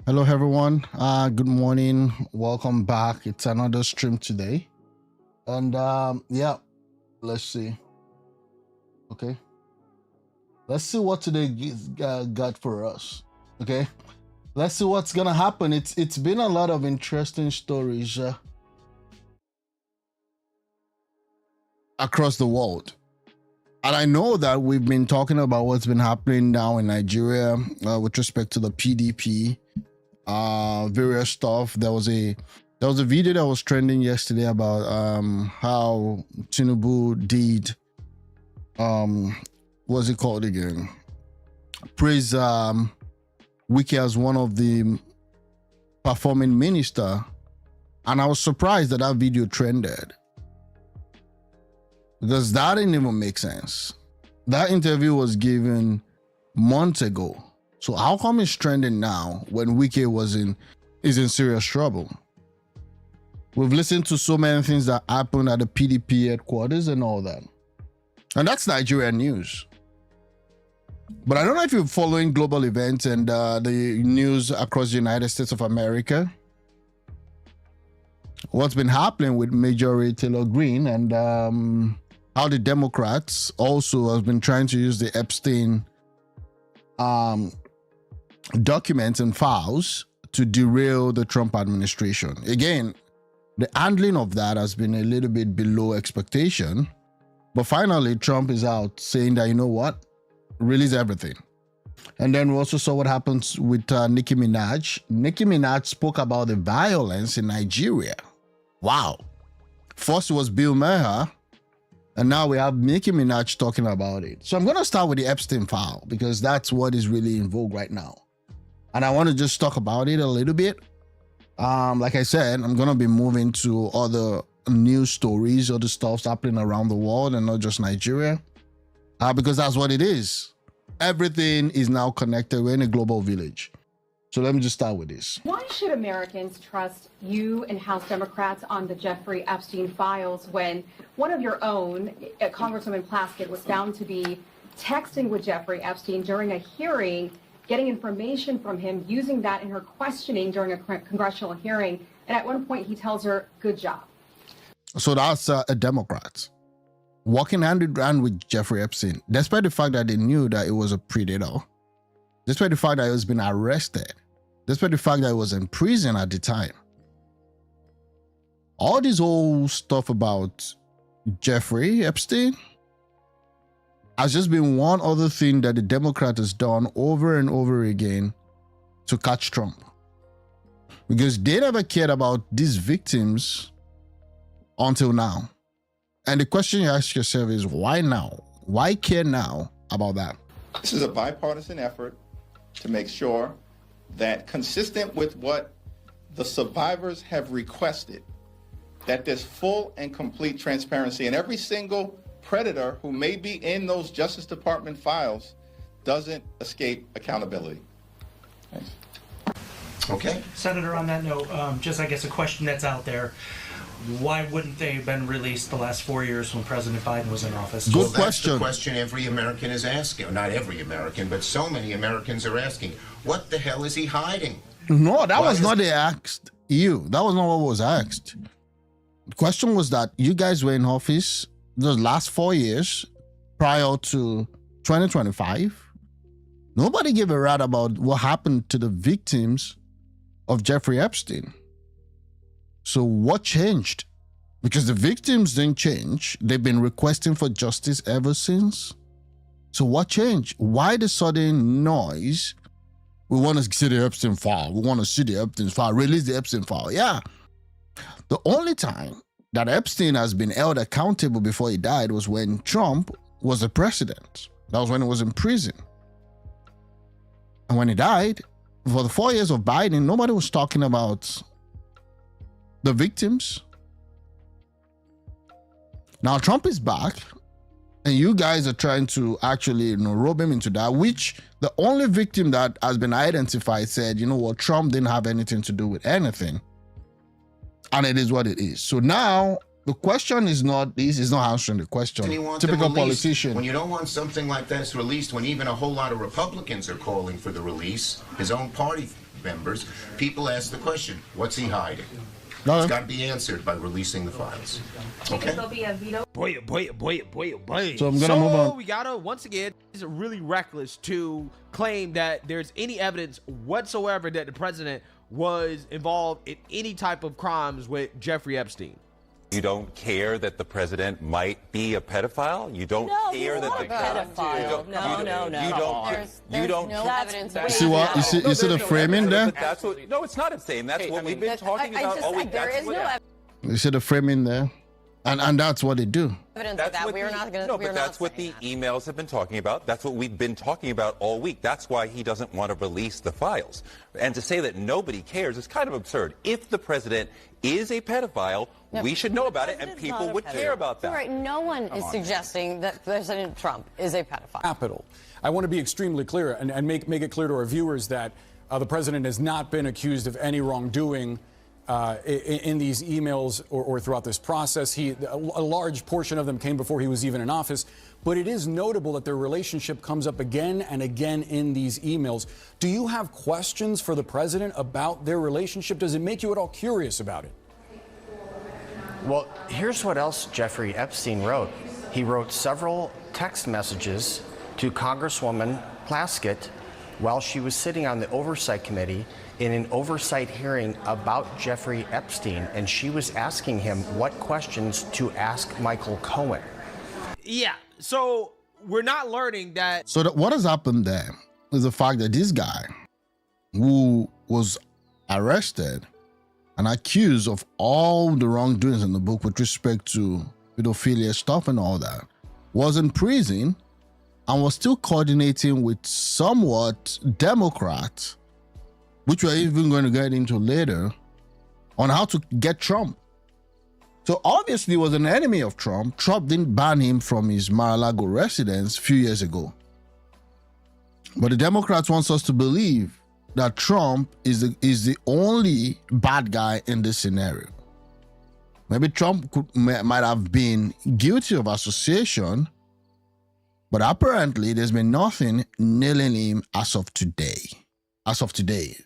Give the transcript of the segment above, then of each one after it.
Hello everyone, good morning, welcome back. It's another stream today, and yeah, let's see. Okay, let's see what today got for us. Okay, let's see what's gonna happen. It's been a lot of interesting stories across the world, and I know that we've been talking about what's been happening now in Nigeria with respect to the PDP, various stuff. There was a video that was trending yesterday about how Tinubu did what's it called again? Praise WIKE as one of the performing minister, and I was surprised that that video trended because that didn't even make sense. That interview was given months ago. So how come it's trending now when WIKE is in serious trouble? We've listened to so many things that happened at the PDP headquarters and all that. And that's Nigerian news. But I don't know if you're following global events and the news across the United States of America. What's been happening with Majority Taylor Greene and how the Democrats also have been trying to use the EPSTEIN documents and files to derail the Trump administration. Again, the handling of that has been a little bit below expectation, but finally Trump is out saying that, you know what, release everything. And then we also saw what happens with Nicki Minaj. Nicki Minaj spoke about the violence in Nigeria. Wow. First it was Bill Maher, and now we have Nicki Minaj talking about it. So I'm going to start with the Epstein file because that's what is really in vogue right now. And I want to just talk about it a little bit. Like I said, I'm going to be moving to other news stories, other stuff happening around the world and not just Nigeria, because that's what it is. Everything is now connected. We're in a global village. So let me just start with this. Why should Americans trust you and House Democrats on the Jeffrey Epstein files when one of your own, Congresswoman Plaskett, was found to be texting with Jeffrey Epstein during a hearing, getting information from him, using that in her questioning during a congressional hearing. And at one point, he tells her, good job. So that's a Democrat walking hand in hand with Jeffrey Epstein, despite the fact that they knew that it was a predator, despite the fact that he was being arrested, despite the fact that he was in prison at the time. All this whole stuff about Jeffrey Epstein has just been one other thing that the Democrat has done over and over again to catch Trump. Because they never cared about these victims until now. And the question you ask yourself is, why now? Why care now about that? This is a bipartisan effort to make sure that, consistent with what the survivors have requested, that there's full and complete transparency, and every single predator who may be in those Justice Department files doesn't escape accountability. Thanks. Okay. Senator, on that note, just I guess a question that's out there. Why wouldn't they have been released the last 4 years when President Biden was in office? Good That's question. the question every American is asking. Not every American, but so many Americans are asking. What the hell is he hiding? No, that was not asked you. That was not what was asked. The question was that you guys were in office the last 4 years prior to 2025. Nobody gave a rat about what happened to the victims of Jeffrey Epstein. So what changed? Because the victims didn't change. They've been requesting for justice ever since. So what changed? Why the sudden noise? We want to see the Epstein file. We want to see the Epstein file. Release the Epstein file. Yeah. The only time that Epstein has been held accountable before he died was when Trump was the president. That was when he was in prison. And when he died, for the 4 years of Biden, nobody was talking about the victims. Now Trump is back, and you guys are trying to actually, rope him into that, which the only victim that has been identified said, you know what, Trump didn't have anything to do with anything. And it is what it is. So now the question is not this, is not answering the question. Typical politician. When you don't want something like this released, when even a whole lot of Republicans are calling for the release, his own party members, people ask the question, what's he hiding? No. It's got to be answered by releasing the files. Okay? There'll be a veto. Boy. So I'm gonna move on. We gotta, once again, it's really reckless to claim that there's any evidence whatsoever that the president was involved in any type of crimes with Jeffrey Epstein. You don't care that the president might be a pedophile? You don't care that the pedophile. You don't no evidence. You see what? You see the framing there? But that's what. No, it's not insane. That's what we've been talking about all week. There is no evidence You see the framing there? And that's what they do. of that. We're not going to. No, but that's what the emails have been talking about. That's what we've been talking about all week. That's why he doesn't want to release the files. And to say that nobody cares is kind of absurd. If the president is a pedophile, we should know about it, and people would care about that. All right, no one is suggesting that President Trump is a pedophile. Capital. I want to be extremely clear and make it clear to our viewers that the president has not been accused of any wrongdoing in these emails or throughout this process. A large portion of them came before he was even in office. But it is notable that their relationship comes up again and again in these emails. Do you have questions for the president about their relationship? Does it make you at all curious about it? Well, here's what else Jeffrey Epstein wrote. He wrote several text messages to Congresswoman Plaskett while she was sitting on the Oversight Committee in an oversight hearing about Jeffrey Epstein, and she was asking him what questions to ask Michael Cohen. Yeah, so we're not learning that. So what has happened there is the fact that this guy who was arrested and accused of all the wrongdoings in the book with respect to pedophilia stuff and all that was in prison and was still coordinating with somewhat Democrats, which we're even going to get into later, on how to get Trump. So obviously he was an enemy of Trump. Trump didn't ban him from his Mar-a-Lago residence a few years ago. But the Democrats want us to believe that Trump is the only bad guy in this scenario. Maybe Trump might have been guilty of association, but apparently there's been nothing nailing him as of today. As of today,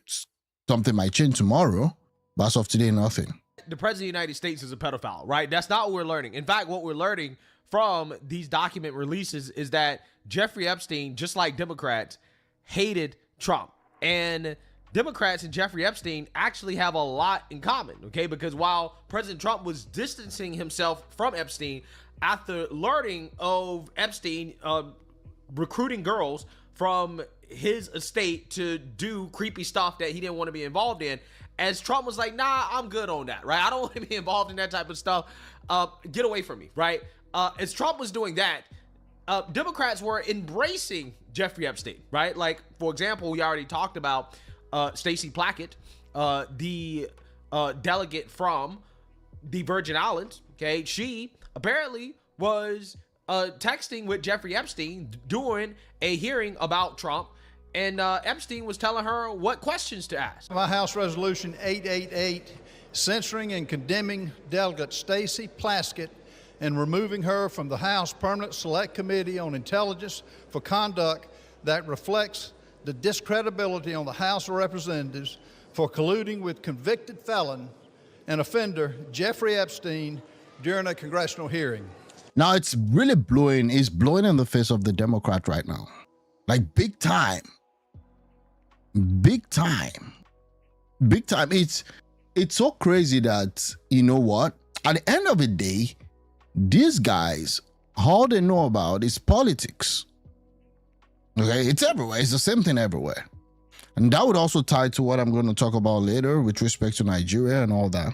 something might change tomorrow, but as of today, nothing. The president of the United States is a pedophile, right? That's not what we're learning. In fact, what we're learning from these document releases is that Jeffrey Epstein, just like Democrats, hated Trump. And Democrats and Jeffrey Epstein actually have a lot in common, okay? Because while President Trump was distancing himself from Epstein after learning of Epstein recruiting girls from his estate to do creepy stuff that he didn't want to be involved in, as Trump was like, nah, I'm good on that, right? I don't want to be involved in that type of stuff. Get away from me, right? As Trump was doing that, Democrats were embracing Jeffrey Epstein, right? Like, for example, we already talked about Stacey Plackett, the delegate from the Virgin Islands, okay? She apparently was texting with Jeffrey Epstein during a hearing about Trump, and Epstein was telling her what questions to ask. My House Resolution 888, censoring and condemning Delegate Stacey Plaskett and removing her from the House Permanent Select Committee on Intelligence for conduct that reflects the discredibility on the House of Representatives for colluding with convicted felon and offender Jeffrey Epstein during a congressional hearing. Now it's really blowing in the face of the Democrat right now. Like big time. Big time. Big time. It's so crazy that, you know what? At the end of the day, these guys, all they know about is politics. Okay, it's everywhere. It's the same thing everywhere. And that would also tie to what I'm going to talk about later with respect to Nigeria and all that.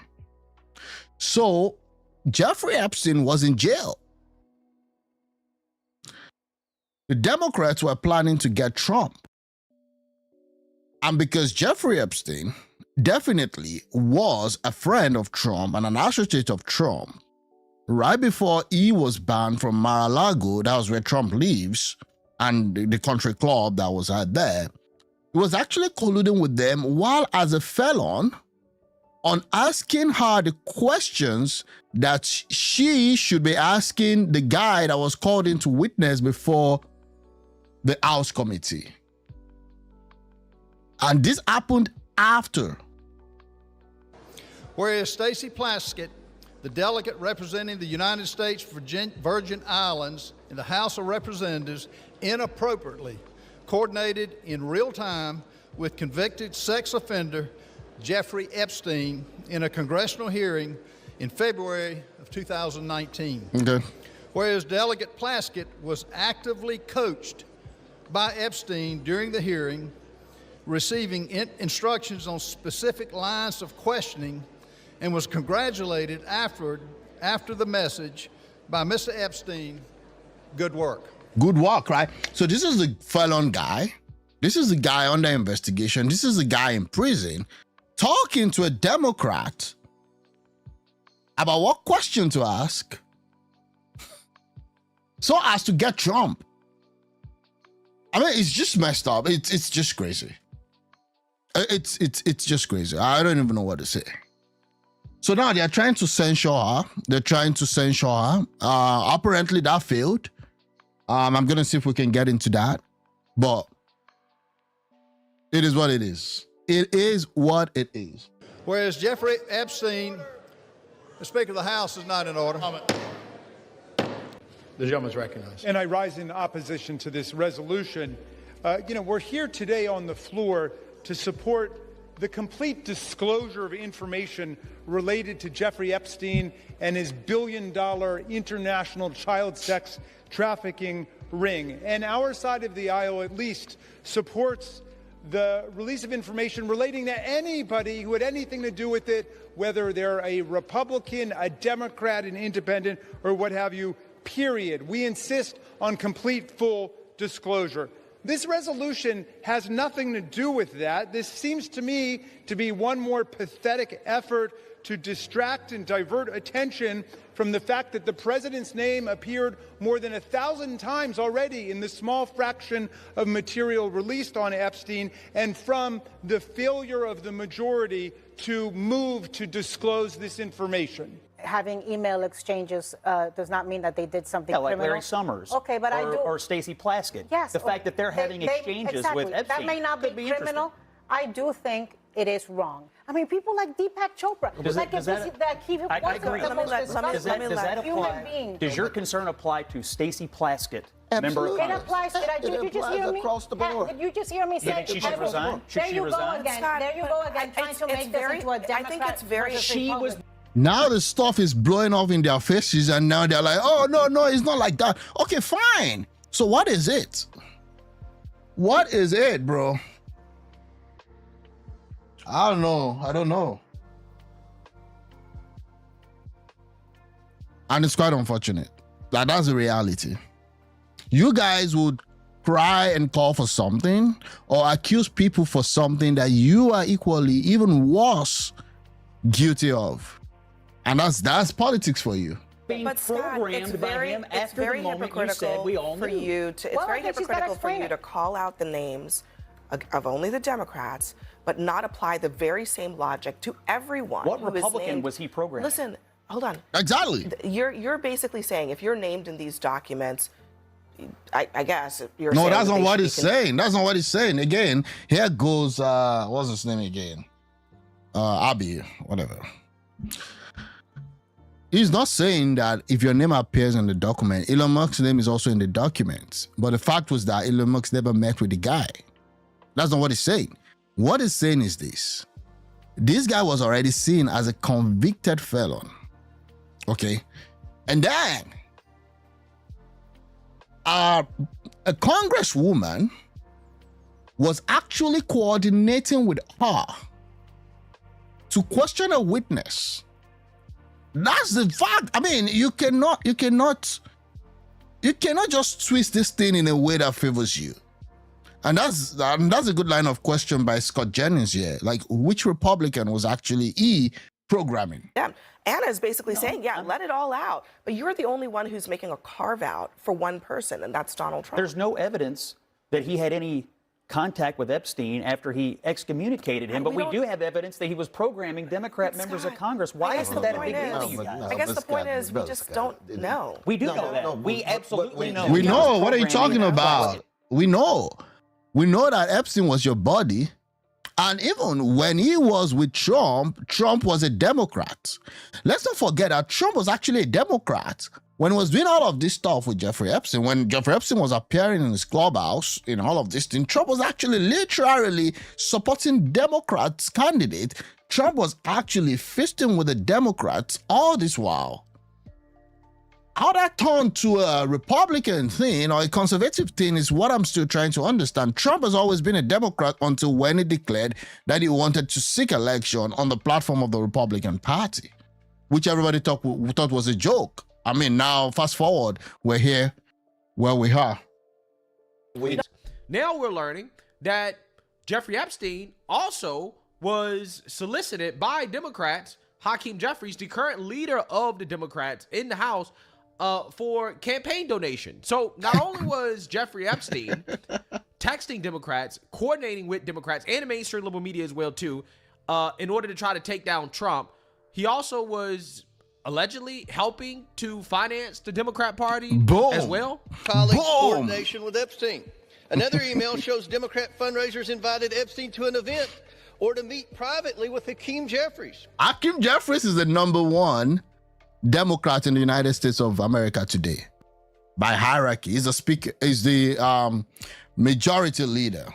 So Jeffrey Epstein was in jail. The Democrats were planning to get Trump. And because Jeffrey Epstein definitely was a friend of Trump and an associate of Trump, right before he was banned from Mar-a-Lago, that was where Trump lives, and the country club that was out there, he was actually colluding with them while as a felon on asking her the questions that she should be asking the guy that was called in to witness before the House committee. And this happened after. Whereas Stacey Plaskett, the delegate representing the United States Virgin Islands in the House of Representatives, inappropriately coordinated in real time with convicted sex offender Jeffrey Epstein in a congressional hearing in February of 2019. Okay. Whereas Delegate Plaskett was actively coached by Epstein during the hearing, receiving instructions on specific lines of questioning, and was congratulated after the message by Mr. Epstein. Good work. Good work, right? So this is the felon guy. This is the guy under investigation. This is the guy in prison talking to a Democrat about what question to ask so as to get Trump. I mean, it's just messed up. It's just crazy. It's just crazy. I don't even know what to say. So now they're trying to censure her. They're trying to censure her. Apparently that failed. I'm going to see if we can get into that. But it is what it is. It is what it is. Whereas Jeffrey Epstein, the Speaker of the House, is not in order. The gentleman's recognized. And I rise in opposition to this resolution. We're here today on the floor to support the complete disclosure of information related to Jeffrey Epstein and his billion-dollar international child sex trafficking ring. And our side of the aisle at least supports the release of information relating to anybody who had anything to do with it, whether they're a Republican, a Democrat, an independent, or what have you, period. We insist on complete, full disclosure. This resolution has nothing to do with that. This seems to me to be one more pathetic effort to distract and divert attention from the fact that the president's name appeared more than 1,000 times already in the small fraction of material released on Epstein, and from the failure of the majority to move to disclose this information. Having email exchanges does not mean that they did something like criminal. Larry Summers. Okay, but or Stacey Plaskett. Yes. The fact that they're having exchanges exactly. with Epstein. That may not be criminal. I do think it is wrong. I mean, people like Deepak Chopra. I agree. Human being. Does your concern apply to Stacey Plaskett? Absolutely. It applies. Did you just hear me? Across the board. Did you just hear me say? You think she should resign? There you go again. There you go again, trying to make this into a Democrat. I think it's very. She was. Now the stuff is blowing off in their faces, and now they're like, oh, no, it's not like that. Okay, fine. So what is it? What is it, bro? I don't know. And it's quite unfortunate. Like, that's the reality. You guys would cry and call for something or accuse people for something that you are equally, even worse, guilty of. And that's politics for you. But Scott, it's very hypocritical for you to call out the names of only the Democrats, but not apply the very same logic to everyone. What Republican was he programming? Listen, hold on. Exactly. You're basically saying if you're named in these documents, I guess you're no, saying that's that not what he's saying. That's not what he's saying. Again, here goes what's his name again? Abi, whatever. He's not saying that if your name appears in the document, Elon Musk's name is also in the documents. But the fact was that Elon Musk never met with the guy. That's not what he's saying. What he's saying is this. This guy was already seen as a convicted felon. Okay? And then a congresswoman was actually coordinating with her to question a witness. That's the fact. I mean, you cannot just twist this thing in a way that favors you. And that's a good line of question by Scott Jennings here. Like, which Republican was actually programming? Yeah, Anna is basically saying, let it all out. But you're the only one who's making a carve out for one person, and that's Donald Trump. There's no evidence that he had any contact with Epstein after he excommunicated him, but we do have evidence that he was programming Democrat members of Congress. Why isn't that a big deal to you guys? I guess the point is we just don't know. We do know that. We absolutely know. We know. What are you talking about? We know. We know that Epstein was your buddy, And even when he was with Trump, Trump was a Democrat. Let's not forget that Trump was actually a Democrat when he was doing all of this stuff with Jeffrey Epstein. When Jeffrey Epstein was appearing in his clubhouse in all of this thing, Trump was actually literally supporting Democrats' candidate. Trump was actually feasting with the Democrats all this while. How that turned to a Republican thing or a conservative thing is what I'm still trying to understand. Trump has always been a Democrat until when he declared that he wanted to seek election on the platform of the Republican Party, which everybody thought was a joke. I mean, now fast forward, we're here where we are. Now we're learning that Jeffrey Epstein also was solicited by Democrats, Hakeem Jeffries, the current leader of the Democrats in the House, for campaign donation. So not only was Jeffrey Epstein texting Democrats, coordinating with Democrats and the mainstream liberal media as well too, in order to try to take down Trump, he also was allegedly helping to finance the Democrat Party as well. Colleagues coordination with Epstein. Another email shows Democrat fundraisers invited Epstein to an event or to meet privately with Hakeem Jeffries. Hakeem Jeffries is the #1 Democrat in the United States of America today. By hierarchy, he's the speaker, is the majority leader.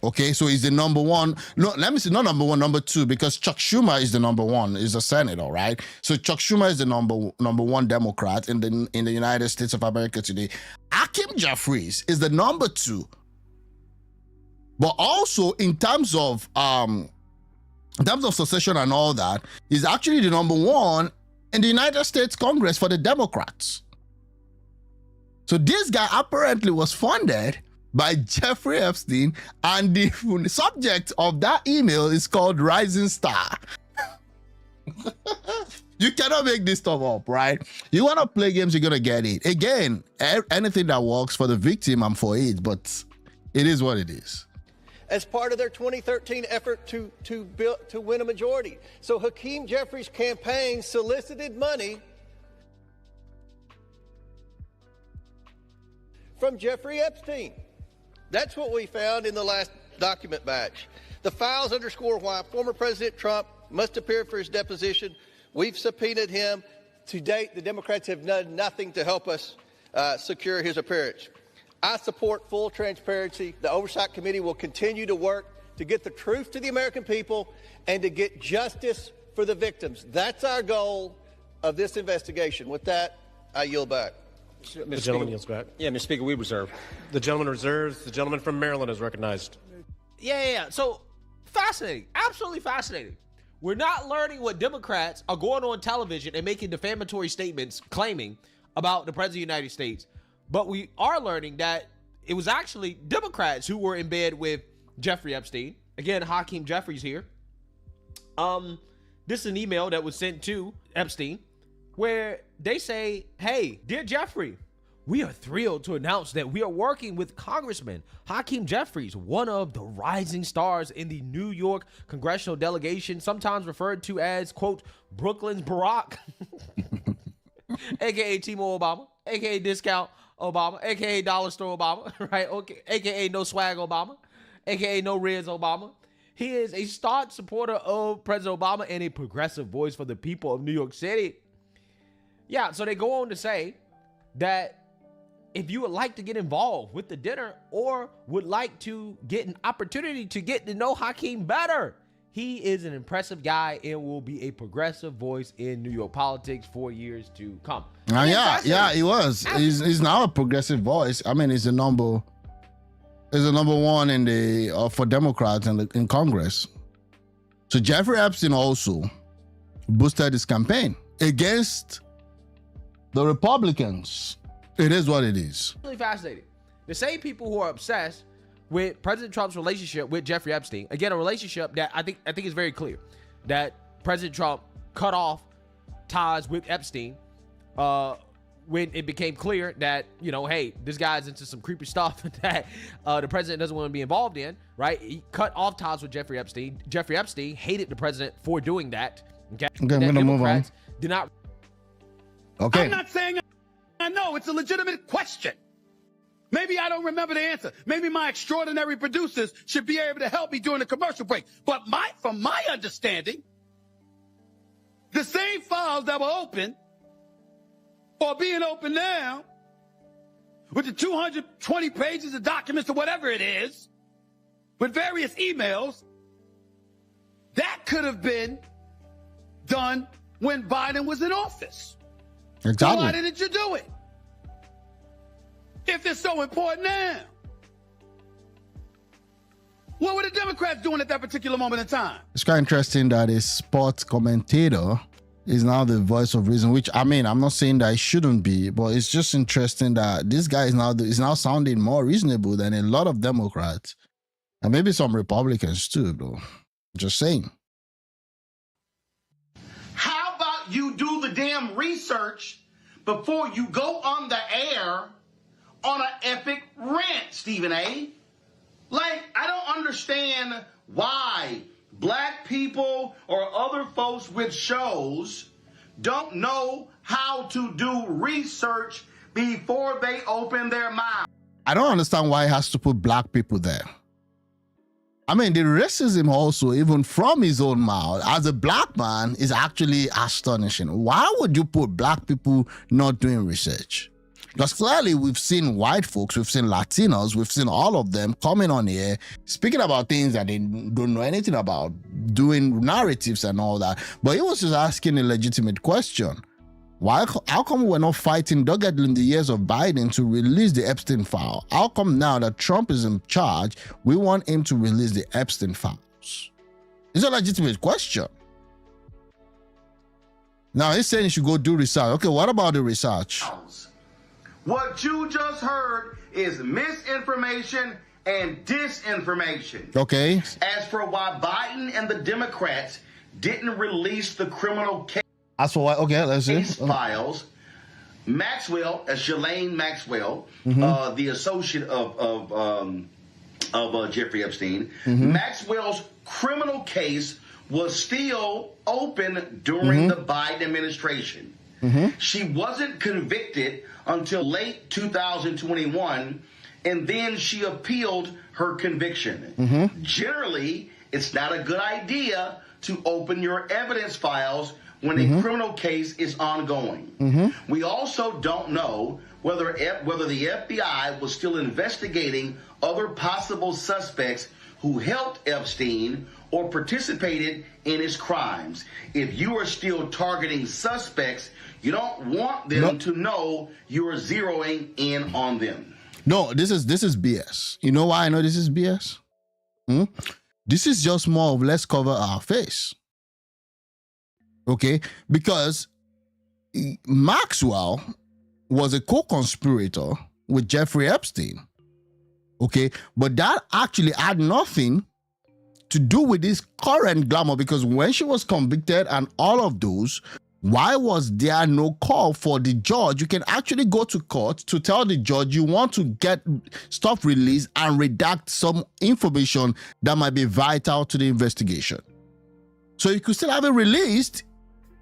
Okay, so he's the #1. No, let me say not #1, #2, because Chuck Schumer is the #1, is a senator, right? So Chuck Schumer is the number one Democrat in the United States of America today. Hakeem Jeffries is the #2. But also in terms of succession and all that, he's actually the #1 in the United States Congress for the Democrats. So this guy apparently was funded by Jeffrey Epstein, and the subject of that email is called Rising Star. You cannot make this stuff up, right? You want to play games, you're going to get it. Again, anything that works for the victim, I'm for it, but it is what it is. As part of their 2013 effort to win a majority. So Hakeem Jeffries' campaign solicited money from Jeffrey Epstein. That's what we found in the last document batch. The files underscore why former President Trump must appear for his deposition. We've subpoenaed him. To date, the Democrats have done nothing to help us secure his appearance. I support full transparency. The Oversight Committee will continue to work to get the truth to the American people and to get justice for the victims. That's our goal of this investigation. With that, I yield back. The gentleman yields back. Yeah, Mr. Speaker, we reserve. The gentleman reserves. The gentleman from Maryland is recognized. Yeah. So fascinating. Absolutely fascinating. We're not learning what Democrats are going on television and making defamatory statements claiming about the President of the United States. But we are learning that it was actually Democrats who were in bed with Jeffrey Epstein. Again, Hakeem Jeffries here. This is an email that was sent to Epstein where they say, hey, dear Jeffrey, we are thrilled to announce that we are working with Congressman Hakeem Jeffries, one of the rising stars in the New York congressional delegation, sometimes referred to as, quote, Brooklyn's Barack, aka Timo Obama, aka Discount Obama, aka Dollar Store Obama, right? Okay, aka No Swag Obama, aka No Riz Obama. He is a staunch supporter of President Obama and a progressive voice for the people of New York City. Yeah, so they go on to say that if you would like to get involved with the dinner or would like to get an opportunity to get to know Hakeem better, he is an impressive guy and will be a progressive voice in New York politics for years to come. Yeah, he was. He's now a progressive voice. I mean, he's the number one in the for Democrats in Congress. So Jeffrey Epstein also boosted his campaign against the Republicans. It is what it is. Really fascinating. The same people who are obsessed with President Trump's relationship with Jeffrey Epstein, again, a relationship that I think is very clear that President Trump cut off ties with Epstein when it became clear that, you know, hey, this guy's into some creepy stuff that the president doesn't want to be involved in, right? He cut off ties with Jeffrey Epstein. Jeffrey Epstein hated the president for doing that. Okay, I'm going to move on. Did not. Okay. I'm not saying I know. It's a legitimate question. Maybe I don't remember the answer. Maybe my extraordinary producers should be able to help me during the commercial break. But from my understanding, the same files that were open or being open now with the 220 pages of documents or whatever it is, with various emails, that could have been done when Biden was in office. Exactly. So why didn't you do it? If it's so important now. What were the Democrats doing at that particular moment in time? It's quite interesting that a sports commentator is now the voice of reason, which, I mean, I'm not saying that it shouldn't be, but it's just interesting that this guy is now sounding more reasonable than a lot of Democrats and maybe some Republicans too, though. Just saying. How about you do the damn research before you go on the air on an epic rant, Stephen A? Like, I don't understand why black people or other folks with shows don't know how to do research before they open their mouth. I don't understand why he has to put black people there. I mean, the racism also, even from his own mouth, as a black man, is actually astonishing. Why would you put black people not doing research? Because clearly we've seen white folks, we've seen Latinos, we've seen all of them coming on here, speaking about things that they don't know anything about, doing narratives and all that. But he was just asking a legitimate question. How come we're not fighting doggedly in the years of Biden to release the Epstein file? How come now that Trump is in charge, we want him to release the Epstein files? It's a legitimate question. Now he's saying you should go do research. Okay, what about the research? What you just heard is misinformation and disinformation. Okay. As for why Biden and the Democrats didn't release the criminal case. As for what? Okay, let's see. Files. Maxwell, Ghislaine Maxwell, the associate of Jeffrey Epstein, Maxwell's criminal case was still open during the Biden administration. She wasn't convicted until late 2021, and then she appealed her conviction. Generally, it's not a good idea to open your evidence files when a criminal case is ongoing. We also don't know whether the FBI was still investigating other possible suspects who helped Epstein or participated in his crimes. If you are still targeting suspects, you don't want them to know you are zeroing in on them. No, this is BS. You know why I know this is BS? This is just more of let's cover our face. Okay? Because Maxwell was a co-conspirator with Jeffrey Epstein. Okay? But that actually had nothing to do with this current glamour, because when she was convicted and all of those, why was there no call for the judge? You can actually go to court to tell the judge you want to get stuff released and redact some information that might be vital to the investigation. So you could still have it released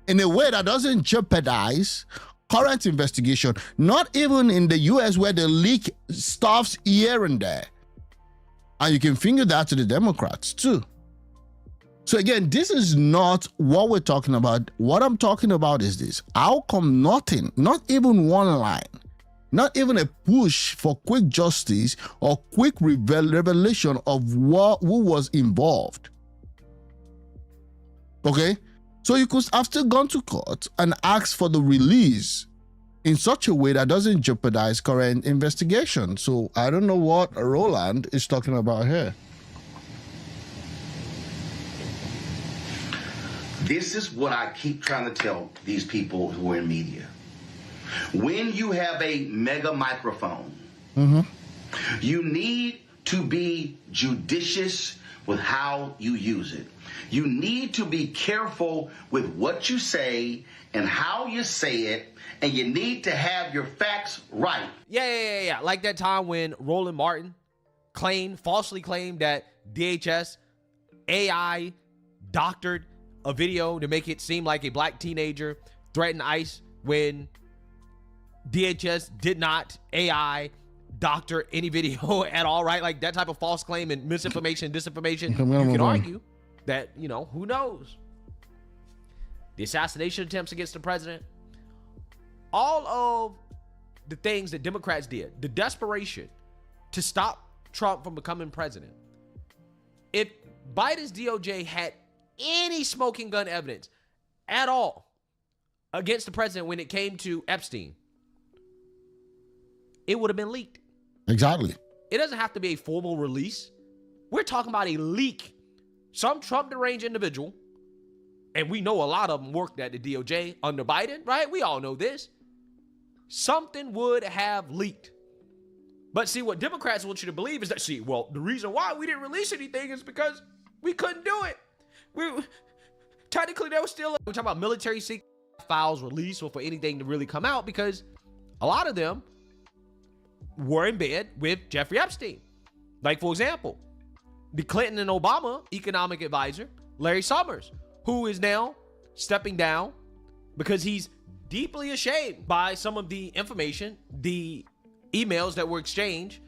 in a way that doesn't jeopardize current investigation, not even in the US where they leak stuffs here and there. And you can finger that to the Democrats too. So again, this is not what we're talking about. What I'm talking about is this. How come nothing, not even one line, not even a push for quick justice or quick revelation of who was involved? Okay? So you could have still gone to court and asked for the release in such a way that doesn't jeopardize current investigation. So I don't know what Roland is talking about here. This is what I keep trying to tell these people who are in media. When you have a mega microphone, you need to be judicious with how you use it. You need to be careful with what you say and how you say it, and you need to have your facts right. Yeah. Like that time when Roland Martin falsely claimed that DHS AI doctored a video to make it seem like a black teenager threatened ICE when DHS did not AI doctor any video at all, right? Like that type of false claim and misinformation, disinformation. You can argue that, you know, who knows? The assassination attempts against the president, all of the things that Democrats did, the desperation to stop Trump from becoming president. If Biden's DOJ had any smoking gun evidence at all against the president when it came to Epstein, it would have been leaked. Exactly. It doesn't have to be a formal release. We're talking about a leak. Some Trump deranged individual, and we know a lot of them worked at the DOJ under Biden, right? We all know this. Something would have leaked. But see, what Democrats want you to believe is that, see, well, the reason why we didn't release anything is because we couldn't do it. Technically, there was still, we're talking about military secret files released or for anything to really come out, because a lot of them were in bed with Jeffrey Epstein. Like, for example, the Clinton and Obama economic advisor, Larry Summers, who is now stepping down because he's deeply ashamed by some of the information, the emails that were exchanged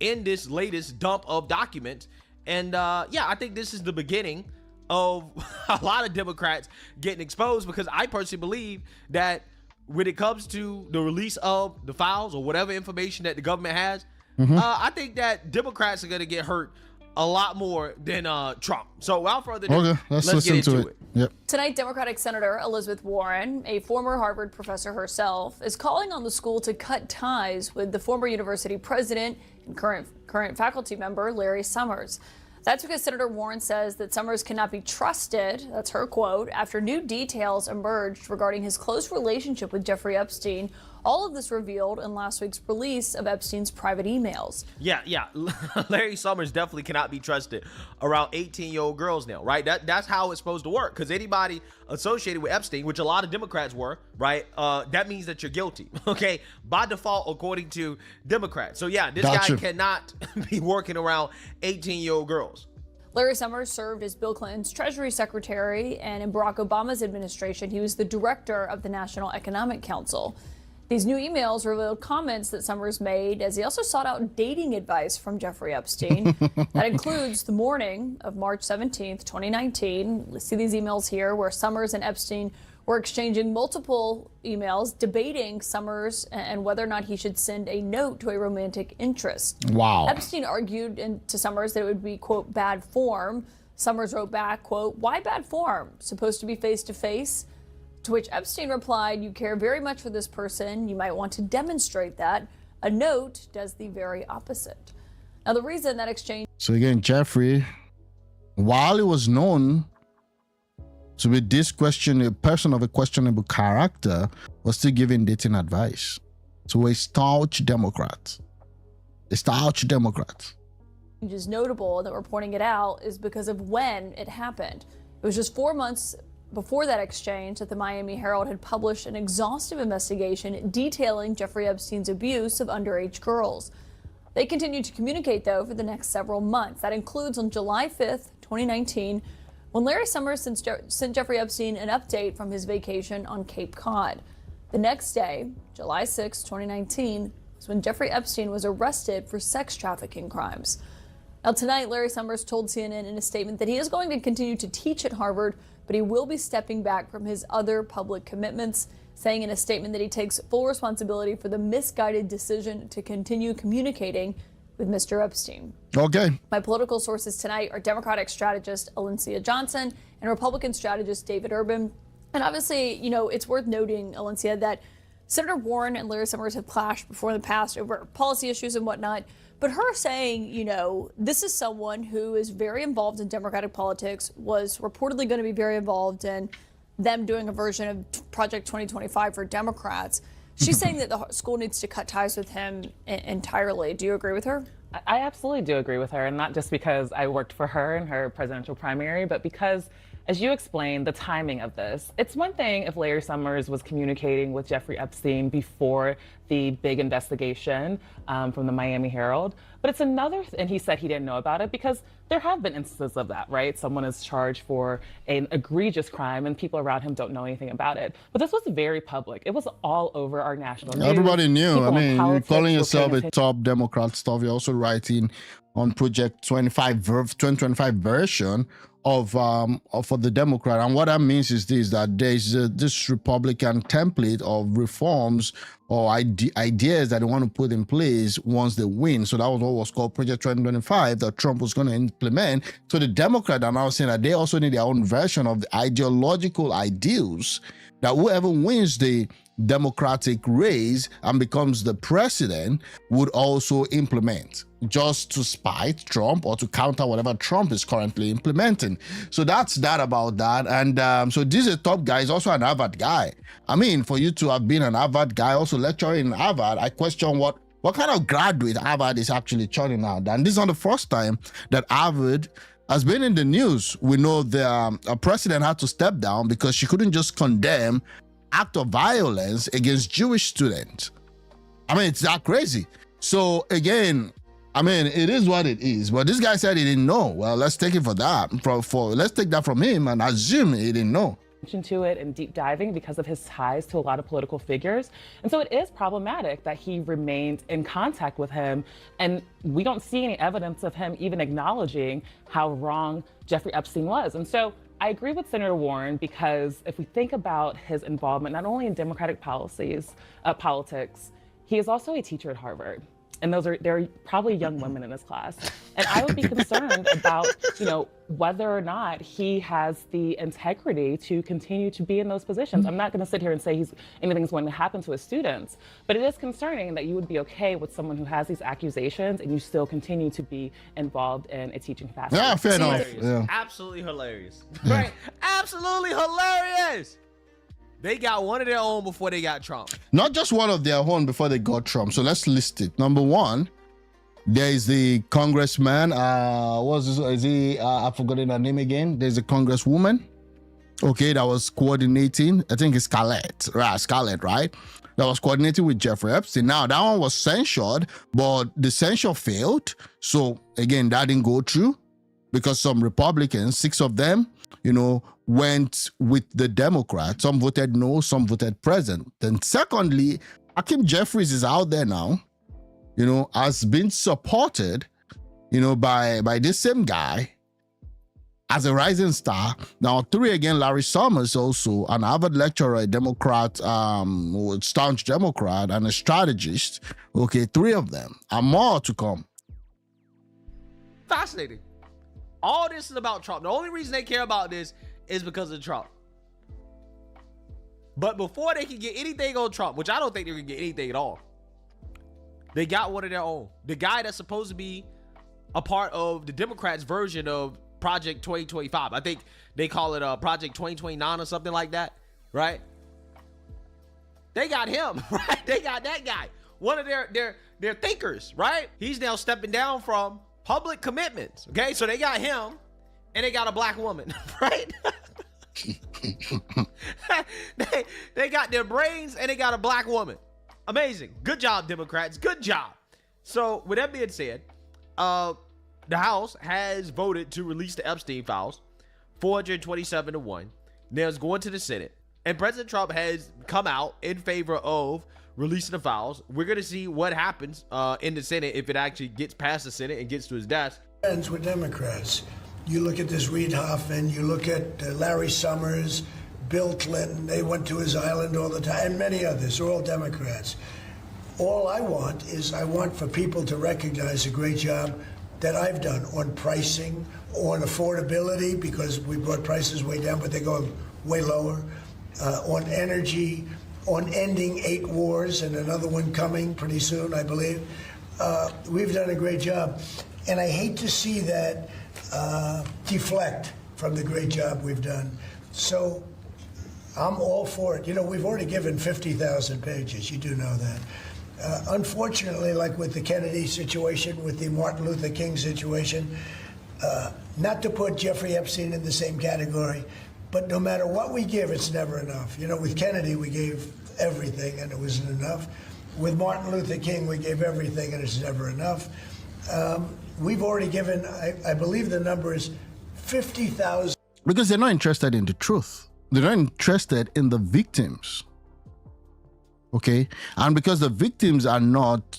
in this latest dump of documents. And yeah, I think this is the beginning of a lot of Democrats getting exposed, because I personally believe that when it comes to the release of the files or whatever information that the government has, I think that Democrats are going to get hurt a lot more than Trump. So without further ado, let's get into it. Yep. Tonight, Democratic Senator Elizabeth Warren, a former Harvard professor herself, is calling on the school to cut ties with the former university president and current faculty member Larry Summers. That's because Senator Warren says that Summers cannot be trusted, that's her quote, after new details emerged regarding his close relationship with Jeffrey Epstein. All of this revealed in last week's release of Epstein's private emails. Yeah. Larry Summers definitely cannot be trusted around 18-year-old girls now, right? That's how it's supposed to work, because anybody associated with Epstein, which a lot of Democrats were, right, that means that you're guilty, okay? By default, according to Democrats. So yeah, this guy cannot be working around 18-year-old girls. Larry Summers served as Bill Clinton's Treasury Secretary, and in Barack Obama's administration, he was the director of the National Economic Council. These new emails revealed comments that Summers made as he also sought out dating advice from Jeffrey Epstein. That includes the morning of March 17th, 2019. Let's see these emails here, where Summers and Epstein were exchanging multiple emails debating Summers and whether or not he should send a note to a romantic interest. Wow. Epstein argued to Summers that it would be, quote, bad form. Summers wrote back, quote, why bad form? Supposed to be face-to-face? To which Epstein replied, you care very much for this person. You might want to demonstrate that. A note does the very opposite. Now, the reason that exchange... So again, Jeffrey, while he was known to be a person of a questionable character, was still giving dating advice to a staunch Democrat. Is notable that we're pointing it out is because of when it happened. It was just 4 months before that exchange that the Miami Herald had published an exhaustive investigation detailing Jeffrey Epstein's abuse of underage girls. They continued to communicate, though, for the next several months. That includes on July 5th, 2019, when Larry Summers sent Jeffrey Epstein an update from his vacation on Cape Cod. The next day, July 6, 2019, was when Jeffrey Epstein was arrested for sex trafficking crimes. Now, tonight, Larry Summers told CNN in a statement that he is going to continue to teach at Harvard, but he will be stepping back from his other public commitments, saying in a statement that he takes full responsibility for the misguided decision to continue communicating with Mr. Epstein. Okay. My political sources tonight are Democratic strategist Alencia Johnson and Republican strategist David Urban. And obviously, you know, it's worth noting, Alencia, that Senator Warren and Larry Summers have clashed before in the past over policy issues and whatnot. But her saying, you know, this is someone who is very involved in Democratic politics, was reportedly going to be very involved in them doing a version of Project 2025 for Democrats. She's saying that the school needs to cut ties with him entirely. Do you agree with her? I absolutely do agree with her, and not just because I worked for her in her presidential primary, but because as you explained, the timing of this. It's one thing if Larry Summers was communicating with Jeffrey Epstein before the big investigation from the Miami Herald, but it's another, and he said he didn't know about it because there have been instances of that, right? Someone is charged for an egregious crime and people around him don't know anything about it. But this was very public. It was all over our national news. Everybody knew. People I mean, you're politics calling were yourself paying a top Democrat stuff. You're also writing on Project 2025 version of for the Democrat. And what that means is this, that there's this Republican template of reforms or ideas that they want to put in place once they win. So that was what was called Project 2025 that Trump was going to implement. So the Democrats are now saying that they also need their own version of the ideological ideals that whoever wins the Democratic race and becomes the president would also implement, just to spite Trump or to counter whatever Trump is currently implementing. So that's that about that. And so this is a top guy. He's also an Harvard guy. I mean, for you to have been an Harvard guy, also lecturing in Harvard, I question what kind of graduate Harvard is actually churning out. And this is not the first time that Harvard has been in the news. We know the president had to step down because she couldn't just condemn act of violence against Jewish students. I mean, it's that crazy. So again, I mean, it is what it is. But this guy said he didn't know. Well, let's take it for that. Let's take that from him and assume he didn't know. To it and deep diving because of his ties to a lot of political figures. And so it is problematic that he remained in contact with him. And we don't see any evidence of him even acknowledging how wrong Jeffrey Epstein was. And so I agree with Senator Warren because if we think about his involvement, not only in Democratic politics, he is also a teacher at Harvard. And there are probably young women in his class. And I would be concerned about, whether or not he has the integrity to continue to be in those positions. I'm not going to sit here and say anything's going to happen to his students, but it is concerning that you would be okay with someone who has these accusations and you still continue to be involved in a teaching capacity. Yeah, fair enough. Yeah. Absolutely hilarious. Right? Absolutely hilarious. They got one of their own before they got Trump. Not just one of their own before they got Trump. So let's list it. Number one, there is the congressman. I've forgotten her name again. There's a congresswoman. Okay, that was coordinating. I think it's Scarlett, right? That was coordinating with Jeffrey Epstein. Now, that one was censured, but the censure failed. So again, that didn't go through because some Republicans, 6 of them, went with the Democrats. Some voted no, some voted present. Then secondly, Hakeem Jeffries is out there now, has been supported, by this same guy as a rising star. Now, 3 again, Larry Summers, also an Harvard lecturer, a Democrat, staunch Democrat, and a strategist. Okay, 3 of them, and more to come. Fascinating. All this is about Trump. The only reason they care about this is because of Trump. But before they can get anything on Trump, which I don't think they're going to get anything at all, they got one of their own. The guy that's supposed to be a part of the Democrats' version of Project 2025. I think they call it Project 2029 or something like that, right? They got him, right? They got that guy. One of their thinkers, right? He's now stepping down from public commitments. Okay, so they got him and they got a black woman, right? they got their brains and they got a black woman. Amazing. Good job, Democrats. Good job. So with that being said, the House has voted to release the Epstein files 427-1. Now it's going to the Senate. And President Trump has come out in favor of releasing the files. We're going to see what happens in the Senate if it actually gets past the Senate and gets to his desk. Friends with Democrats. You look at this Reid Hoffman, you look at Larry Summers, Bill Clinton, they went to his island all the time, and many others, are all Democrats. All I want for people to recognize a great job that I've done on pricing, on affordability, because we brought prices way down, but they're going way lower, on energy, on ending 8 wars and another one coming pretty soon, I believe. We've done a great job. And I hate to see that deflect from the great job we've done. So I'm all for it. We've already given 50,000 pages. You do know that. Unfortunately, like with the Kennedy situation, with the Martin Luther King situation, Not to put Jeffrey Epstein in the same category, but no matter what we give, it's never enough. You know, with Kennedy, we gave everything and it wasn't enough. With Martin Luther King, we gave everything and it's never enough. We've already given, I believe the number is 50,000. Because they're not interested in the truth. They're not interested in the victims. Okay? And because the victims are not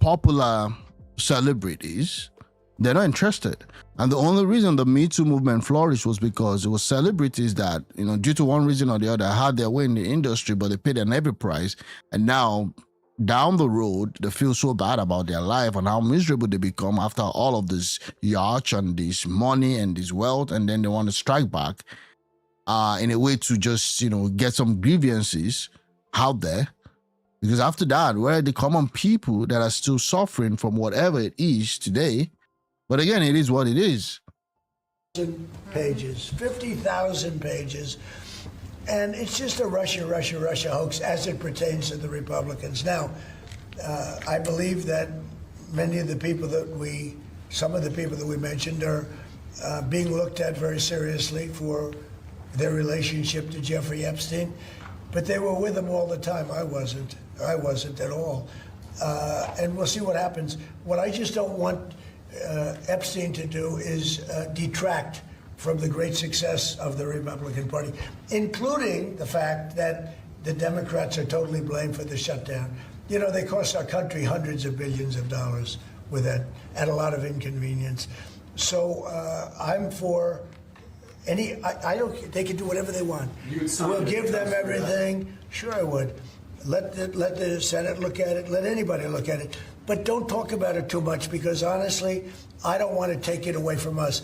popular celebrities, they're not interested. And the only reason the Me Too movement flourished was because it was celebrities that, you know, due to one reason or the other, had their way in the industry, but they paid an heavy price. And now, down the road, they feel so bad about their life and how miserable they become after all of this yacht and this money and this wealth, and then they want to strike back in a way to just, you know, get some grievances out there. Because after that, we're the common people that are still suffering from whatever it is today. But again, it is what it is. Pages, 50,000 pages. And it's just a Russia hoax as it pertains to the Republicans. Now, I believe that many of the people that some of the people that we mentioned are being looked at very seriously for their relationship to Jeffrey Epstein. But they were with him all the time. I wasn't at all. And we'll see what happens. What I just don't want Epstein to do is detract from the great success of the Republican Party, including the fact that the Democrats are totally blamed for the shutdown. You know, they cost our country hundreds of billions of dollars with that, at a lot of inconvenience. So I'm for I don't, they can do whatever they want. We'll give them everything. Sure, I would. Let the Senate look at it. Let anybody look at it. But don't talk about it too much, because honestly, I don't want to take it away from us.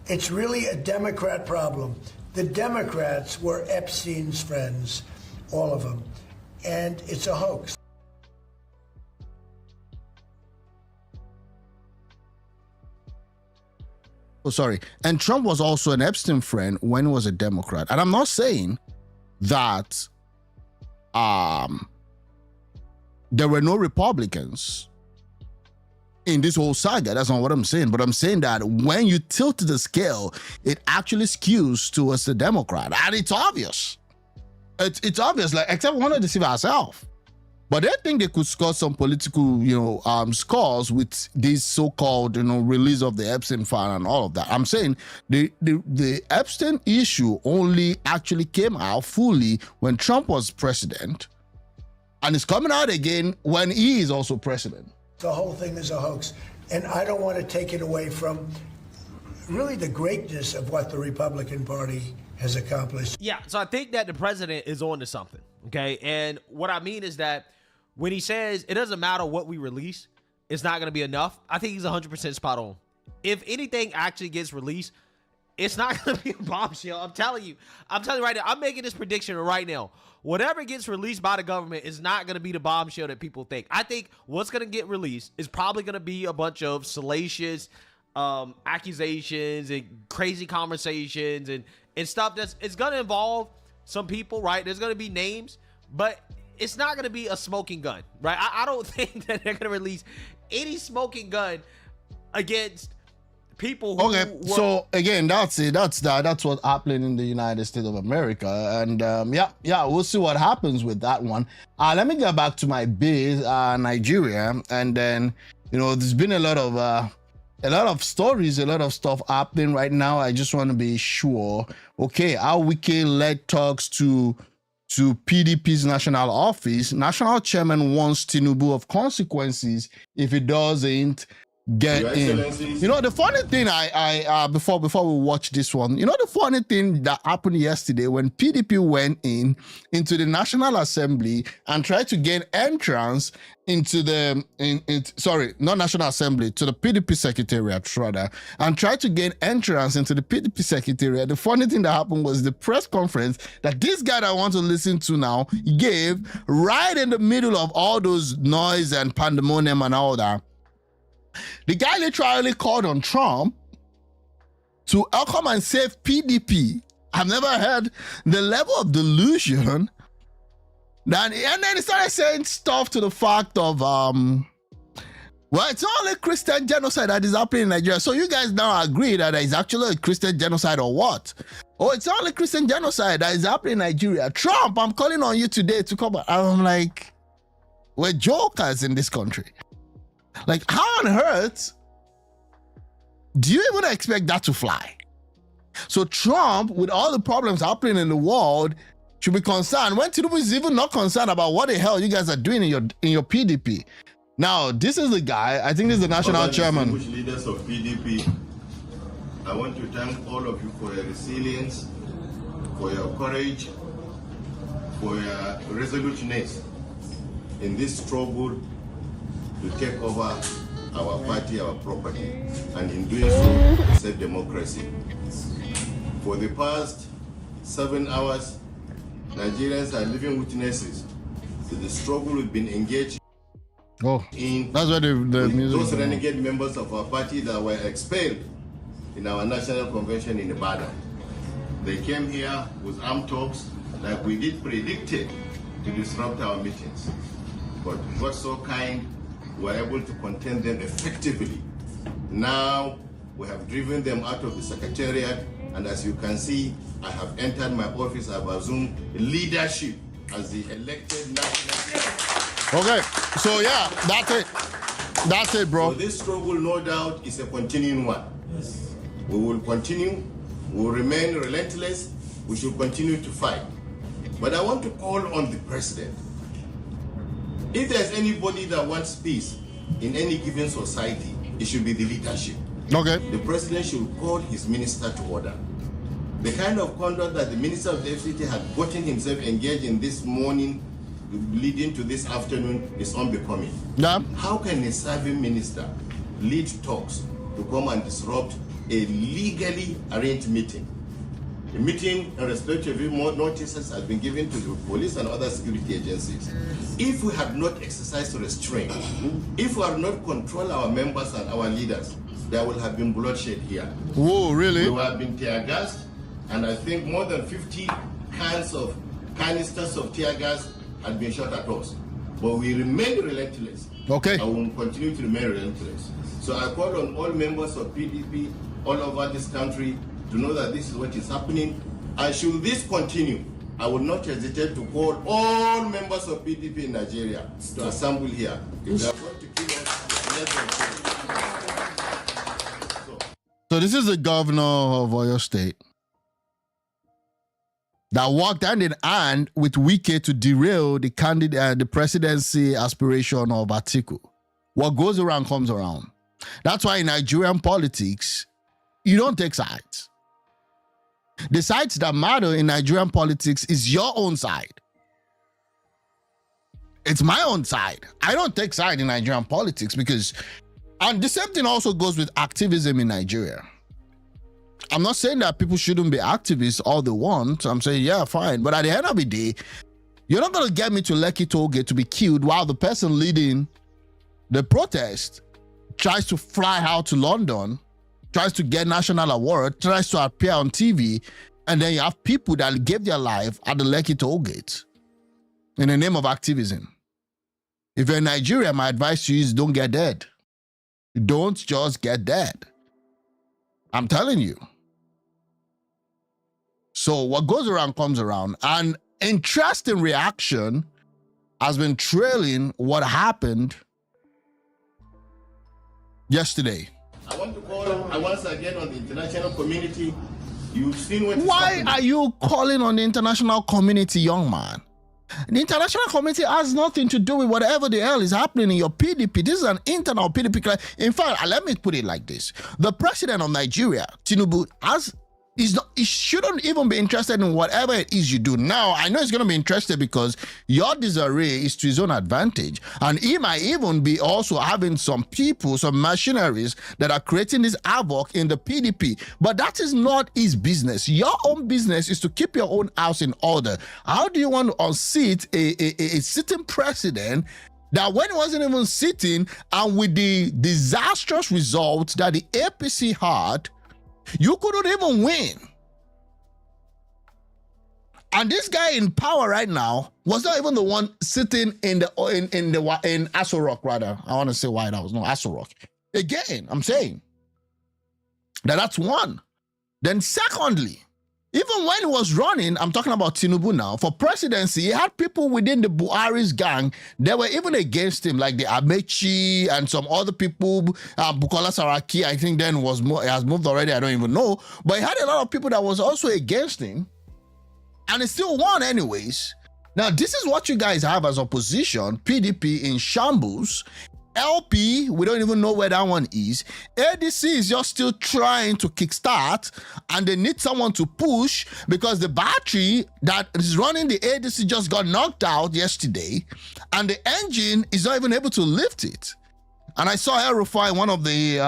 It's really a Democrat problem. The Democrats were Epstein's friends, all of them. And it's a hoax. Oh, sorry. And Trump was also an Epstein friend when he was a Democrat. And I'm not saying that there were no Republicans in this whole saga. That's not what I'm saying. But I'm saying that when you tilt the scale, it actually skews towards the Democrat. And it's obvious. It's obvious, like, except we want to deceive ourselves. But they think they could score some political, scores with this so-called, release of the Epstein file and all of that. I'm saying the Epstein issue only actually came out fully when Trump was president, and it's coming out again when he is also president. The whole thing is a hoax, and I don't want to take it away from really the greatness of what the Republican Party has accomplished. Yeah, so I think that the president is on to something, okay? And what I mean is that when he says it doesn't matter what we release, it's not going to be enough, I think he's 100% spot on. If anything actually gets released, it's not going to be a bombshell. I'm telling you right now, I'm making this prediction right now. Whatever gets released by the government is not going to be the bombshell that people think. I think what's going to get released is probably going to be a bunch of salacious accusations and crazy conversations and stuff it's going to involve some people, right? There's going to be names, but it's not going to be a smoking gun, right? I don't think that they're going to release any smoking gun against people who so again, that's it. That's what's happening in the United States of America. And we'll see what happens with that one. Let me get back to my base, Nigeria. And then, there's been a lot of stories, a lot of stuff happening right now. I just want to be sure. Okay, how WIKE led talks to PDP's national office. National chairman warns Tinubu of consequences if he doesn't get in. The funny thing, I before we watch this one, the funny thing that happened yesterday when PDP went into the National Assembly and tried to gain entrance into the not National Assembly, to the PDP Secretariat rather, and tried to gain entrance into the PDP Secretariat. The funny thing that happened was the press conference that this guy that I want to listen to now gave right in the middle of all those noise and pandemonium and all that. The guy literally called on Trump to come and save PDP. I've never heard the level of delusion. And then he started saying stuff to the fact of Well, it's not a Christian genocide that is happening in Nigeria. So you guys now agree that it's actually a Christian genocide or what? Oh, it's not a Christian genocide that is happening in Nigeria. Trump, I'm calling on you today to come. I'm like, we're jokers in this country. Like, how on earth do you even expect that to fly? So Trump, with all the problems happening in the world, should be concerned. When Tinubu is even not concerned about what the hell you guys are doing in your PDP. Now, this is the guy, I think this is the national chairman. Leaders of PDP, I want to thank all of you for your resilience, for your courage, for your resoluteness in this struggle to take over our party, our property, and in doing so, save democracy. For the past 7 hours, Nigerians are living witnesses to the struggle we've been engaged in. That's where the music. Those renegade members of our party that were expelled in our national convention in Ibadan. They came here with armed talks like we did predicted to disrupt our meetings. But God so kind, we were able to contain them effectively. Now we have driven them out of the secretariat, and as you can see, I have entered my office. I've assumed leadership as the elected national. Okay, so yeah, that's it. That's it, bro. So this struggle, no doubt, is a continuing one. Yes. We will continue. We will remain relentless. We should continue to fight. But I want to call on the president. If there's anybody that wants peace in any given society, it should be the leadership. Okay. The president should call his minister to order. The kind of conduct that the minister of the FCT had gotten himself engaged in this morning, leading to this afternoon, is unbecoming. Yeah. How can a serving minister lead talks to come and disrupt a legally arranged meeting? The meeting in respect of more notices has been given to the police and other security agencies. If we had not exercised restraint, if we had not controlled our members and our leaders, there will have been bloodshed here. Whoa, really? We would have been tear gassed, and I think more than 50 canisters of tear gas had been shot at us. But we remained relentless. Okay. And we will continue to remain relentless. So I call on all members of PDP all over this country to know that this is what is happening. And should this continue, I will not hesitate to call all members of PDP in Nigeria to assemble here. If they are going to kill us, let them kill. So this is the governor of Oyo State that walked hand in hand with WIKE to derail the candidate, the presidency aspiration of Atiku. What goes around comes around. That's why in Nigerian politics, you don't take sides. The sides that matter in Nigerian politics is your own side. It's my own side. I don't take side in Nigerian politics because, and the same thing also goes with activism in Nigeria. I'm not saying that people shouldn't be activists all they want. I'm saying, yeah, fine. But at the end of the day, you're not going to get me to Lekki Tollgate to be killed while the person leading the protest tries to fly out to London, tries to get national award, tries to appear on TV, and then you have people that gave their life at the Lekki Tollgate in the name of activism. If you're in Nigeria, my advice to you is don't get dead. Don't just get dead. I'm telling you. So what goes around comes around. An interesting reaction has been trailing what happened yesterday. I want to call once again on the international community. You've seen what Why are you calling on the international community, young man? The international community has nothing to do with whatever the hell is happening in your PDP. This is an internal PDP. In fact, let me put it like this. The president of Nigeria, Tinubu, he shouldn't even be interested in whatever it is you do. Now, I know he's going to be interested because your disarray is to his own advantage. And he might even be also having some people, some machineries that are creating this havoc in the PDP. But that is not his business. Your own business is to keep your own house in order. How do you want to unseat a sitting president that when he wasn't even sitting and with the disastrous results that the APC had, you couldn't even win? And this guy in power right now was not even the one sitting in Aso Rock, rather. I want to say White House, no, Aso Rock. Again, I'm saying that's one. Then secondly, even when he was running, I'm talking about Tinubu now, for presidency, he had people within the Buhari's gang that were even against him, like the Amechi and some other people. Bukola Saraki, I think then has moved already, I don't even know. But he had a lot of people that was also against him. And he still won anyways. Now, this is what you guys have as opposition. PDP in shambles. LP, we don't even know where that one is. ADC is just still trying to kickstart, and they need someone to push because the battery that is running the ADC just got knocked out yesterday, and the engine is not even able to lift it. And I saw El Rufai, one of the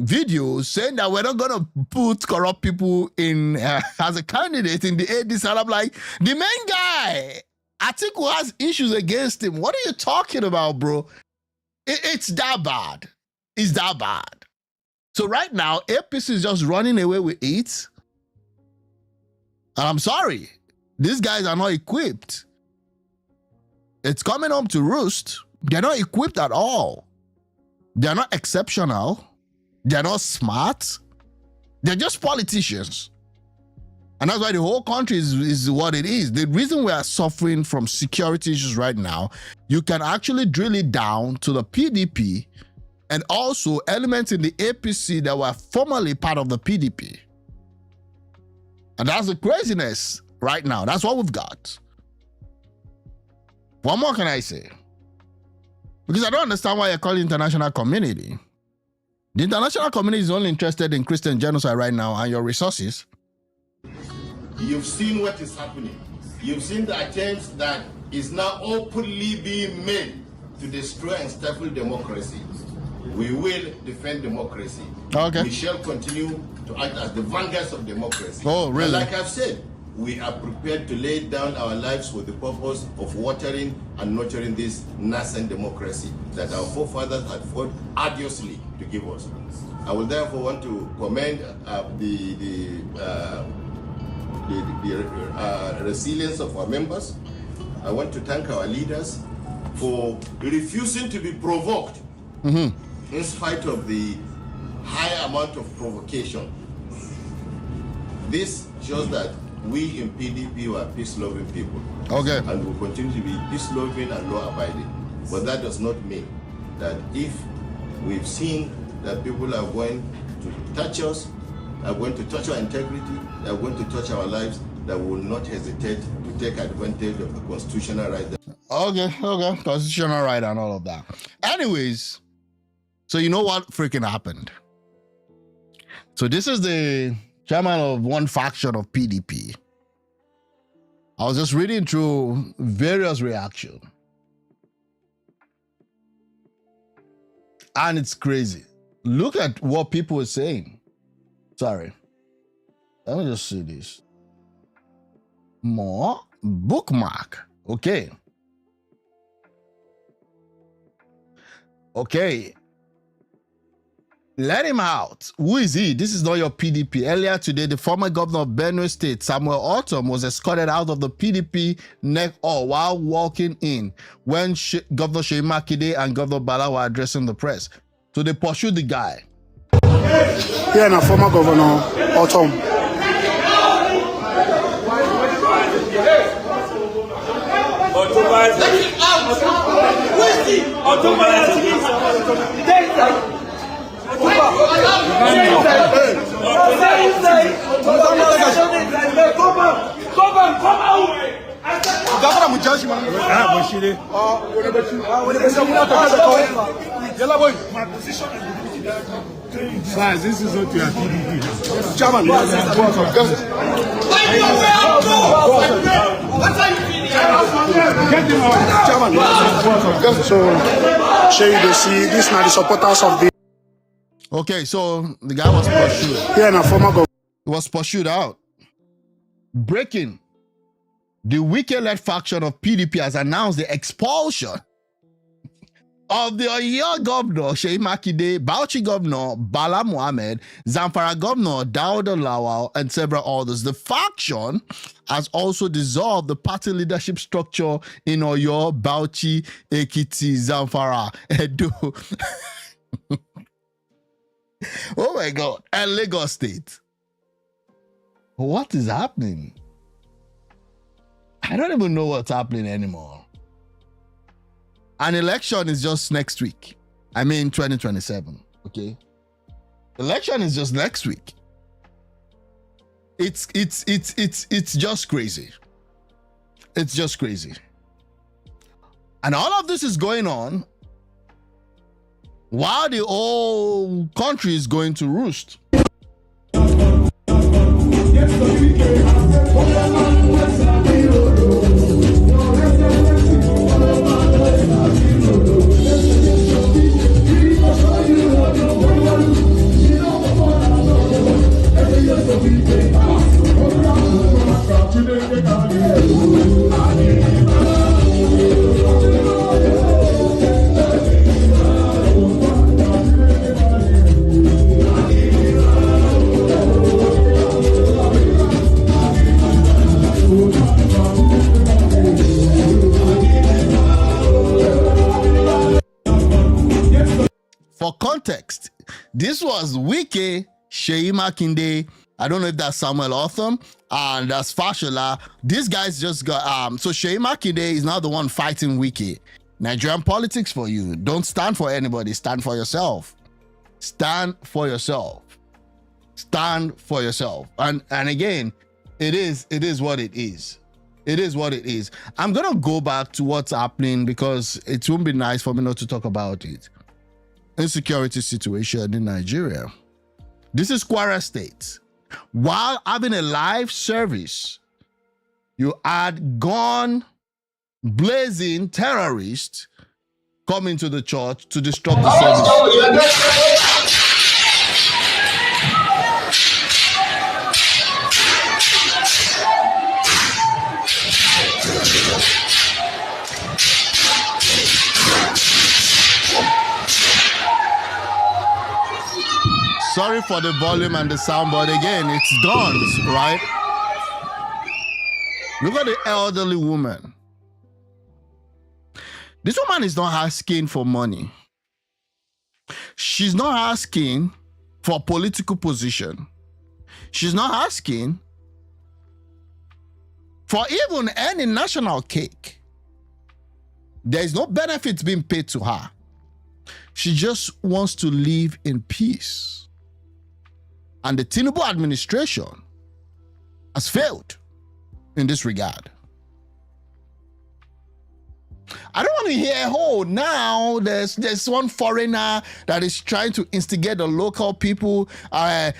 videos saying that we're not gonna put corrupt people in as a candidate in the ADC. And I'm like, the main guy, Atiku, has issues against him. What are you talking about, bro? It's that bad. It's that bad. So right now, APC is just running away with it. And I'm sorry, these guys are not equipped. It's coming home to roost. They're not equipped at all. They're not exceptional. They're not smart. They're just politicians. And that's why the whole country is what it is. The reason we are suffering from security issues right now, you can actually drill it down to the PDP and also elements in the APC that were formerly part of the PDP. And that's the craziness right now. That's what we've got. What more can I say? Because I don't understand why you're calling international community. The international community is only interested in Christian genocide right now and your resources. You've seen what is happening. You've seen the attempts that is now openly being made to destroy and stifle democracy. We will defend democracy. Okay. We shall continue to act as the vanguards of democracy. Oh, really? And like I've said, we are prepared to lay down our lives for the purpose of watering and nurturing this nascent democracy that our forefathers had fought arduously to give us. I will therefore want to commend the resilience of our members. I want to thank our leaders for refusing to be provoked in spite of the high amount of provocation. This shows that we in PDP are peace-loving people. Okay. And will continue to be peace-loving and law-abiding. But that does not mean that if we've seen that people are going to touch us, are going to touch our integrity, are going to touch our lives, that we will not hesitate to take advantage of the constitutional right. Okay, constitutional right and all of that. Anyways, so you know what freaking happened? So this is the chairman of one faction of PDP. I was just reading through various reactions. And it's crazy. Look at what people are saying. Sorry. Let me just see this. More bookmark. Okay. Okay. Let him out. Who is he? This is not your PDP. Earlier today, the former governor of Benue State, Samuel Ortom, was escorted out of the PDP while walking in when Governor Seyi Makinde and Governor Bala were addressing the press. So they pursued the guy. Yeah, now former Governor Ortom. This is what you are PDP. Chairman, so show you to see this now the supporters of the. Okay, so the guy was pursued. Yeah, now former governor. He was pursued out. Breaking. The WIKE-led faction of PDP has announced the expulsion of the Oyo governor, Seyi Makinde, Bauchi governor, Bala Mohammed, Zamfara governor, Dauda Lawal, and several others. The faction has also dissolved the party leadership structure in Oyo, Bauchi, Ekiti, Zamfara, Edo. Oh my God. And Lagos State. What is happening? I don't even know what's happening anymore. An election is just next week. I mean 2027, okay? Election is just next week. It's just crazy. It's just crazy. And all of this is going on while the whole country is going to roost. For context, this was WIKE, Seyi Makinde, I don't know if that's Samuel Otham, and that's Fashola. These guys just got, so Seyi Makinde is now the one fighting WIKE. Nigerian politics for you. Don't stand for anybody, stand for yourself. Stand for yourself. Stand for yourself. And again, it is what it is. It is what it is. I'm going to go back to what's happening because it won't be nice for me not to talk about it. Insecurity situation in Nigeria. This is Kwara State. While having a live service, you had gun blazing terrorists come into the church to disrupt the service. Sorry for the volume and the sound, but again, it's guns, right? Look at the elderly woman. This woman is not asking for money. She's not asking for political position. She's not asking for even any national cake. There is no benefits being paid to her. She just wants to live in peace. And the Tinubu administration has failed in this regard. I don't want to hear, oh, now there's one foreigner that is trying to instigate the local people, the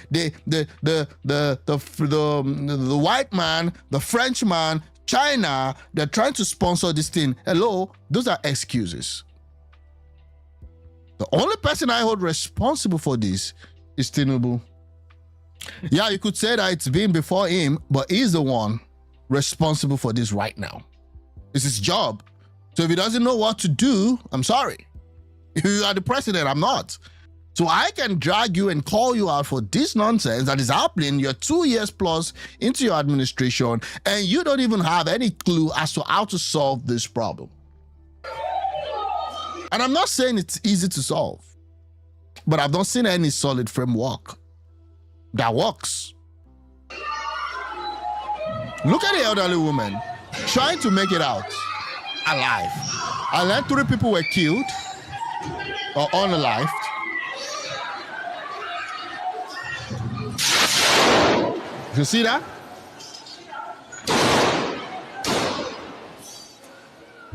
white man, the Frenchman, China, they're trying to sponsor this thing. Hello, those are excuses. The only person I hold responsible for this is Tinubu. Yeah, you could say that it's been before him, but he's the one responsible for this right now. It's his job. So if he doesn't know what to do, I'm sorry. You are the president, I'm not. So I can drag you and call you out for this nonsense that is happening. You're 2 years plus into your administration, and you don't even have any clue as to how to solve this problem. And I'm not saying it's easy to solve, but I've not seen any solid framework that works. Look at the elderly woman trying to make it out alive. And then 3 people were killed or unalived. You see that?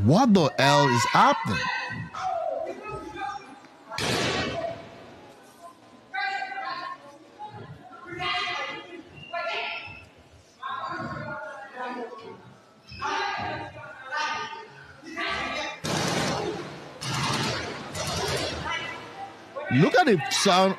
What the hell is happening? Look at the sound.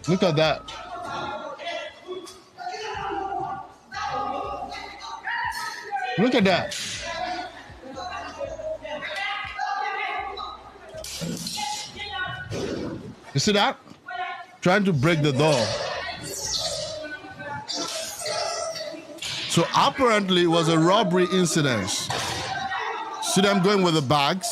Look at that. Look at that. You see that? Trying to break the door. So apparently it was a robbery incident. See them going with the bags?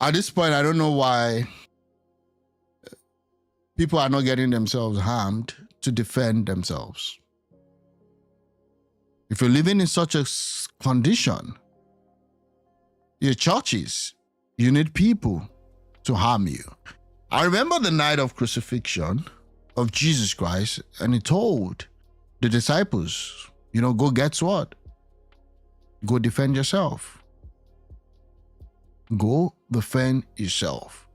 At this point, I don't know why people are not getting themselves harmed to defend themselves. If you're living in such a condition, your churches, you need people to harm you. I remember the night of crucifixion of Jesus Christ, and he told the disciples, go get sword. Go defend yourself. Go defend yourself.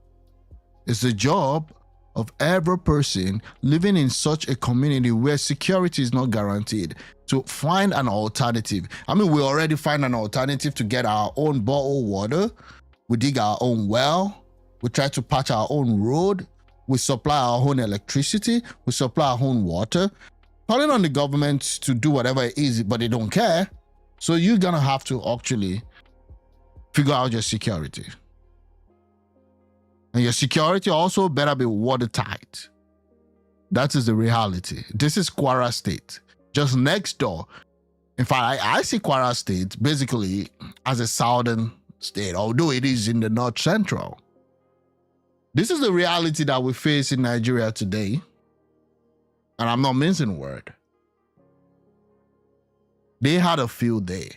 It's the job of every person living in such a community where security is not guaranteed to find an alternative. I mean, we already find an alternative to get our own bottled water. We dig our own well. We try to patch our own road. We supply our own electricity. We supply our own water. Calling on the government to do whatever it is, but they don't care. So you're going to have to actually figure out your security. And your security also better be watertight. That is the reality. This is Kwara State, just next door. In fact, I see Kwara State basically as a southern state, although it is in the north central. This is the reality that we face in Nigeria today. And I'm not mincing word. They had a field day.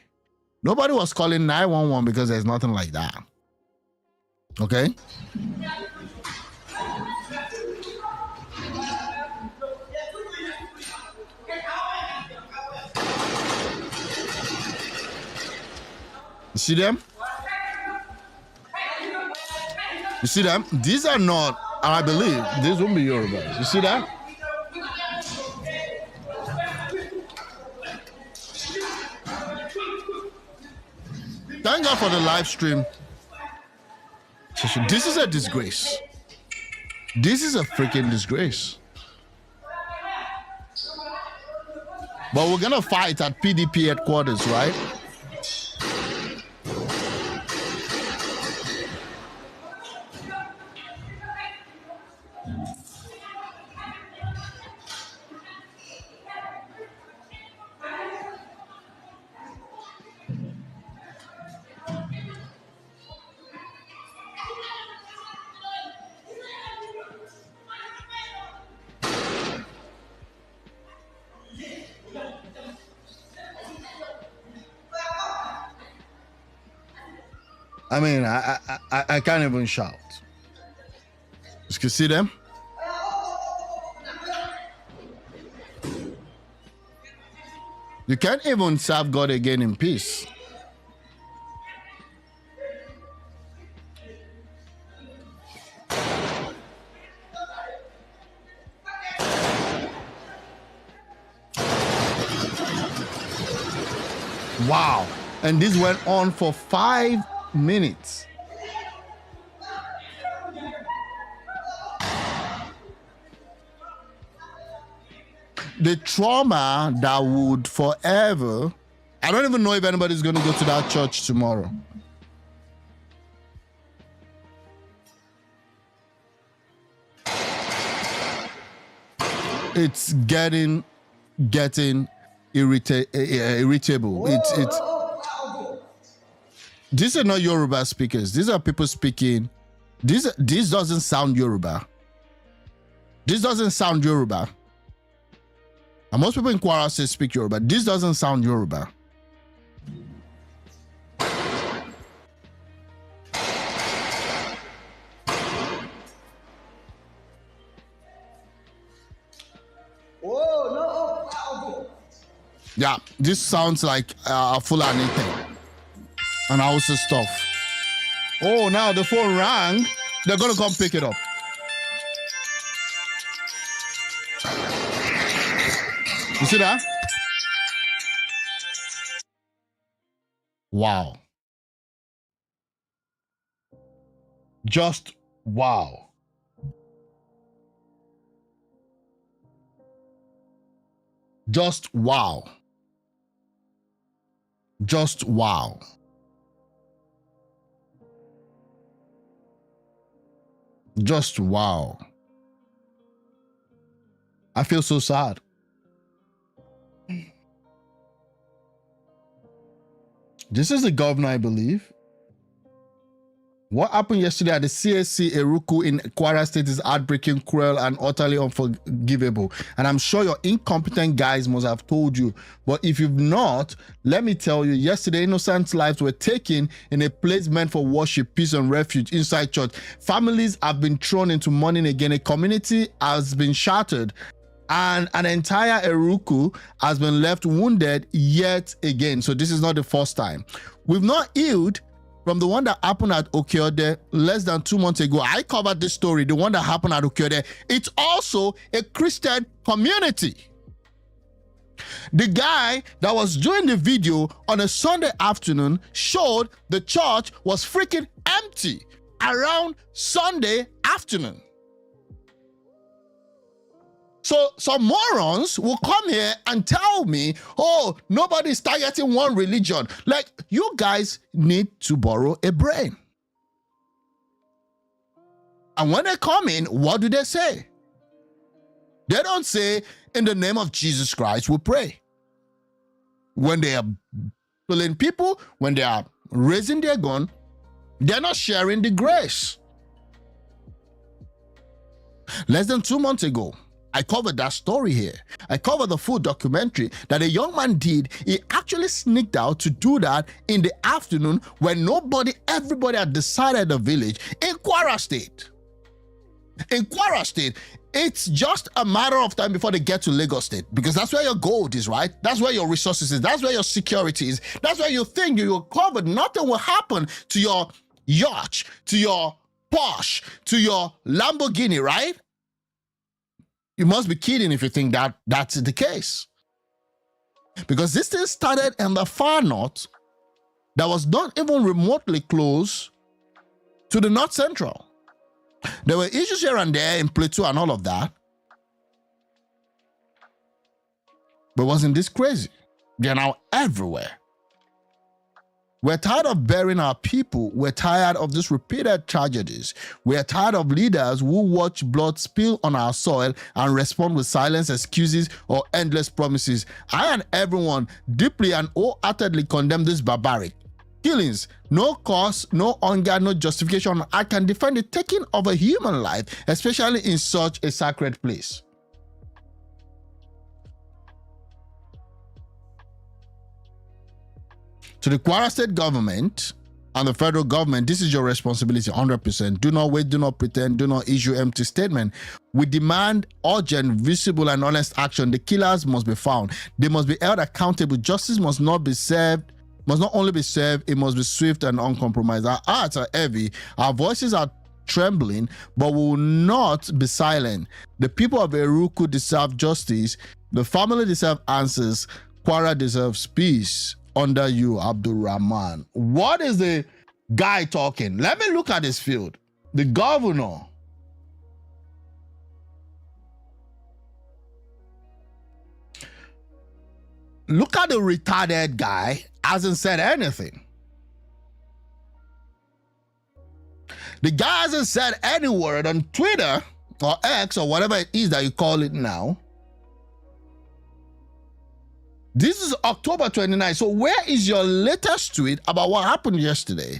Nobody was calling 911 because there's nothing like that. Okay? You see them? You see them? These are not, I believe, these won't be Yorubas. You see that? Thank God for the live stream. This is a disgrace. This is a freaking disgrace. But we're gonna fight at PDP headquarters, right? I mean, I can't even shout. You can see them? You can't even serve God again in peace. Wow. And this went on for 5 minutes. The trauma that would forever, I don't even know if anybody's going to go to that church tomorrow. It's getting irritable. It's these are not Yoruba speakers. These are people speaking. This doesn't sound Yoruba. This doesn't sound Yoruba. And most people in Kwara State speak Yoruba. This doesn't sound Yoruba. Yeah, this sounds like a Fulani thing. And Hausa stuff. Oh, now the phone rang. They're going to come pick it up. You see that? Wow. Just wow. Just wow. Just wow. Just wow. I feel so sad. This is the governor, I believe. What happened yesterday at the CSC Eruku in Kwara State is heartbreaking, cruel, and utterly unforgivable. And I'm sure your incompetent guys must have told you. But if you've not, let me tell you, yesterday innocent lives were taken in a place meant for worship, peace, and refuge inside church. Families have been thrown into mourning again. A community has been shattered. And an entire Eruku has been left wounded yet again. So this is not the first time. We've not healed from the one that happened at Okeode less than 2 months ago. I covered this story, the one that happened at Okeode. It's also a Christian community. The guy that was doing the video on a Sunday afternoon showed the church was freaking empty around Sunday afternoon. So some morons will come here and tell me, oh, nobody's targeting one religion. Like, you guys need to borrow a brain. And when they come in, what do they say? They don't say, in the name of Jesus Christ, we pray. When they are killing people, when they are raising their gun, they're not sharing the grace. Less than 2 months ago, I covered that story here. I covered the full documentary that a young man did. He actually sneaked out to do that in the afternoon when everybody had decided the village in Kwara State. In Kwara State, it's just a matter of time before they get to Lagos State, because that's where your gold is, right? That's where your resources is. That's where your security is. That's where you think you're covered. Nothing will happen to your yacht, to your Porsche, to your Lamborghini, right? You must be kidding if you think that that's the case. Because this thing started in the far north that was not even remotely close to the north central. There were issues here and there in Plateau and all of that. But wasn't this crazy? They're now everywhere. We're tired of burying our people. We're tired of these repeated tragedies. We're tired of leaders who watch blood spill on our soil and respond with silence, excuses, or endless promises. I and everyone deeply and wholeheartedly condemn this barbaric killings. No cause, no hunger, no justification. I can defend the taking of a human life, especially in such a sacred place. To the Kwara State government and the federal government, this is your responsibility, 100%. Do not wait, do not pretend, do not issue empty statement. We demand urgent, visible, and honest action. The killers must be found. They must be held accountable. Justice must not only be served, it must be swift and uncompromised. Our hearts are heavy, our voices are trembling, but we will not be silent. The people of Eruku deserve justice. The family deserve answers. Kwara deserves peace. Under you, Abdul Rahman. What is the guy talking? Let me look at his field. The governor. Look at the retarded guy. Hasn't said anything. The guy hasn't said any word on Twitter or X or whatever it is that you call it now. This is October 29th. So where is your latest tweet about what happened yesterday?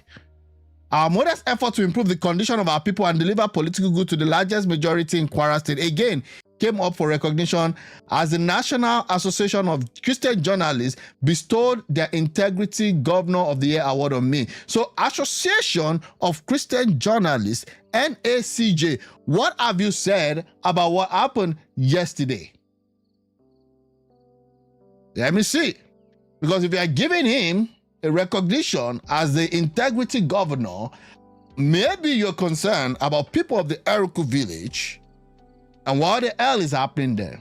Our modest effort to improve the condition of our people and deliver political good to the largest majority in Kwara State again came up for recognition as the National Association of Christian Journalists bestowed their Integrity Governor of the Year award on me. So Association of Christian Journalists, NACJ, what have you said about what happened yesterday? Let me see. Because if you are giving him a recognition as the integrity governor, maybe you're concerned about people of the Eruku village and what the hell is happening there.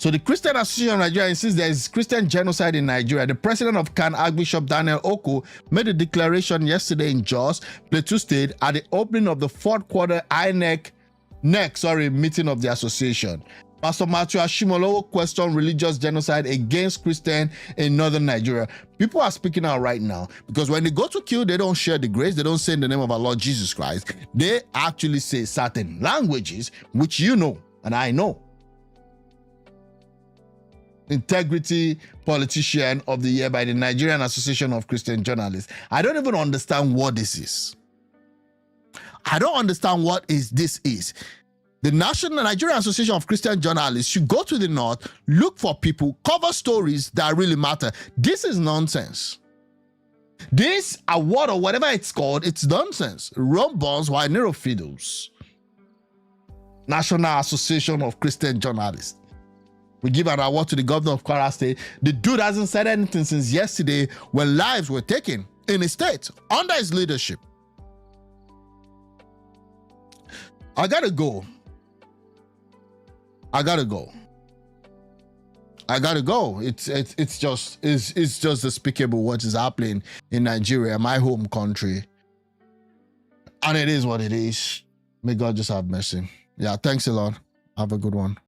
So the Christian Association of Nigeria insists there is Christian genocide in Nigeria. The president of CAN, Archbishop Daniel Oko, made a declaration yesterday in Jos, Plateau State, at the opening of the fourth quarter INEC meeting of the association. Pastor Matthew Ashimolowo questioned religious genocide against Christians in northern Nigeria. People are speaking out right now because when they go to kill, they don't share the grace. They don't say in the name of our Lord Jesus Christ. They actually say certain languages, which you know and I know. Integrity Politician of the Year by the Nigerian Association of Christian Journalists. I don't even understand what this is. I don't understand what this is. The Nigerian Association of Christian Journalists should go to the north, look for people, cover stories that really matter. This is nonsense. This award or whatever it's called, it's nonsense. Rome Bonds, why Nero Fiddles. National Association of Christian Journalists. We give an award to the governor of Kwara State. The dude hasn't said anything since yesterday when lives were taken in his state under his leadership. I gotta go. It's just despicable what is happening in Nigeria, my home country. And it is what it is. May God just have mercy. Yeah, thanks a lot. Have a good one.